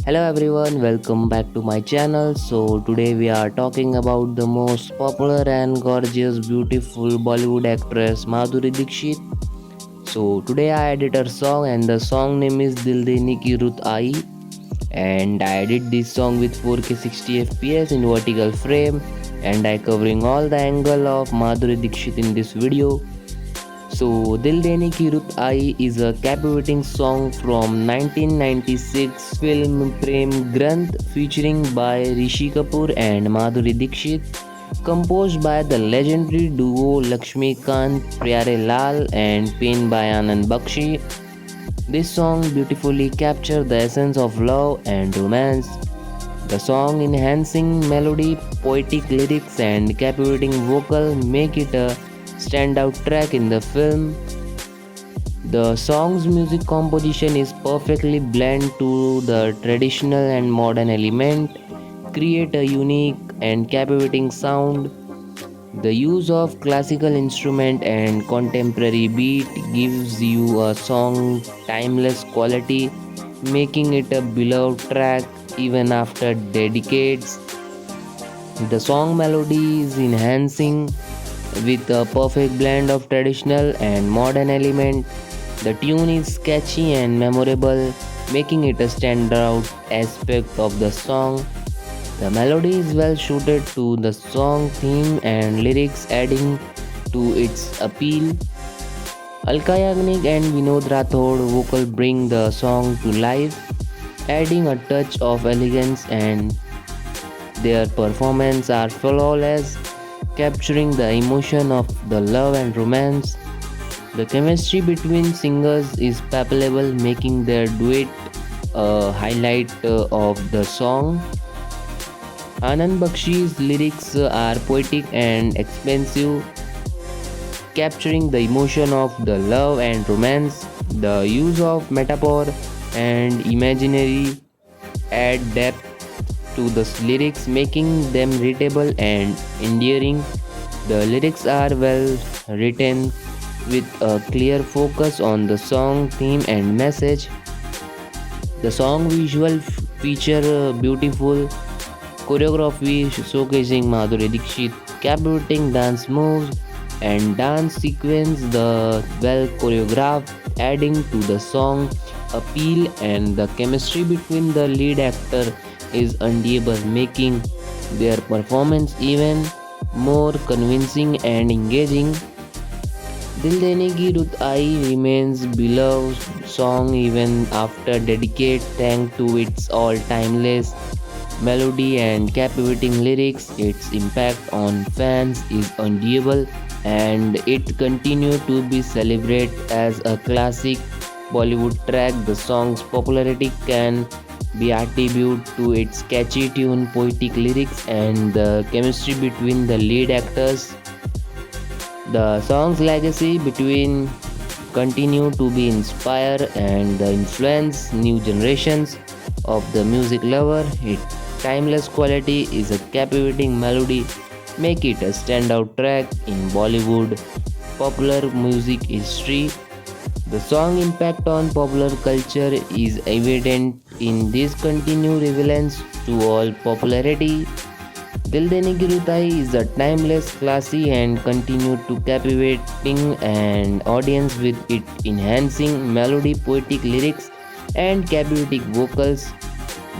Hello everyone, welcome back to my channel. So today we are talking about the most popular and gorgeous beautiful Bollywood actress Madhuri Dixit. So today I edit her song and the song name is Dil Dene Ki Rut Aayi, and I edit this song with 4K 60 fps in vertical frame, and I covering all the angle of Madhuri Dixit in this video. So, Dil Dene Ki Rut Aayi is a captivating song from 1996 film Prem Granth featuring by Rishi Kapoor and Madhuri Dixit, composed by the legendary duo Lakshmi Kant Pyare Lal and penned by Anand Bakshi. This song beautifully captures the essence of love and romance. The song enhancing melody, poetic lyrics and captivating vocal make it a standout track in the film. The song's music composition is perfectly blend to the traditional and modern element, create a unique and captivating sound. The use of classical instrument and contemporary beat gives you a song timeless quality, making it a beloved track even after decades. The song melody is enhancing with a perfect blend of traditional and modern element. The tune is catchy and memorable, making it a standout aspect of the song. The melody is well suited to the song theme and lyrics, adding to its appeal. Alka Yagnik and Vinod Rathod vocal bring the song to life, adding a touch of elegance, and their performances are flawless, capturing the emotion of the love and romance. The chemistry between singers is palpable, making their duet a highlight of the song. Anand Bakshi's lyrics are poetic and expansive, capturing the emotion of the love and romance. The use of metaphor and imaginary add depth to the lyrics, making them readable and endearing. The lyrics are well written with a clear focus on the song theme and message. The song visual feature beautiful choreography showcasing Madhuri Dixit captivating dance moves and dance sequence. The well choreographed, adding to the song appeal, and the chemistry between the lead actor is undeniable, making their performance even more convincing and engaging. Dil Dene Ki Rut Aayi remains beloved song even after decades thanks to its all timeless melody and captivating lyrics. Its impact on fans is undeniable, and it continues to be celebrated as a classic Bollywood track. The song's popularity can be attributed to its catchy tune, poetic lyrics, and the chemistry between the lead actors. The song's legacy between continue to be inspire and the influence new generations of the music lover. Its timeless quality is a captivating melody, make it a standout track in Bollywood popular music history. The song impact on popular culture is evident in this continued relevance to all popularity. Dil Dene Ki Rut Aayi is a timeless, classy, and continue to captivating an audience with it enhancing melody, poetic lyrics, and captivating vocals.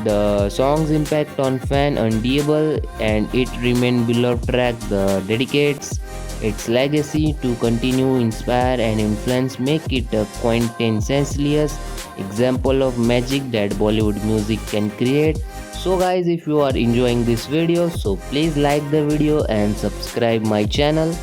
The song's impact on fan undeniable, and it remain beloved track. The dedicates its legacy to continue inspire and influence, make it a quintessential example of magic that Bollywood music can create. So guys, if you are enjoying this video, so please like the video and subscribe my channel.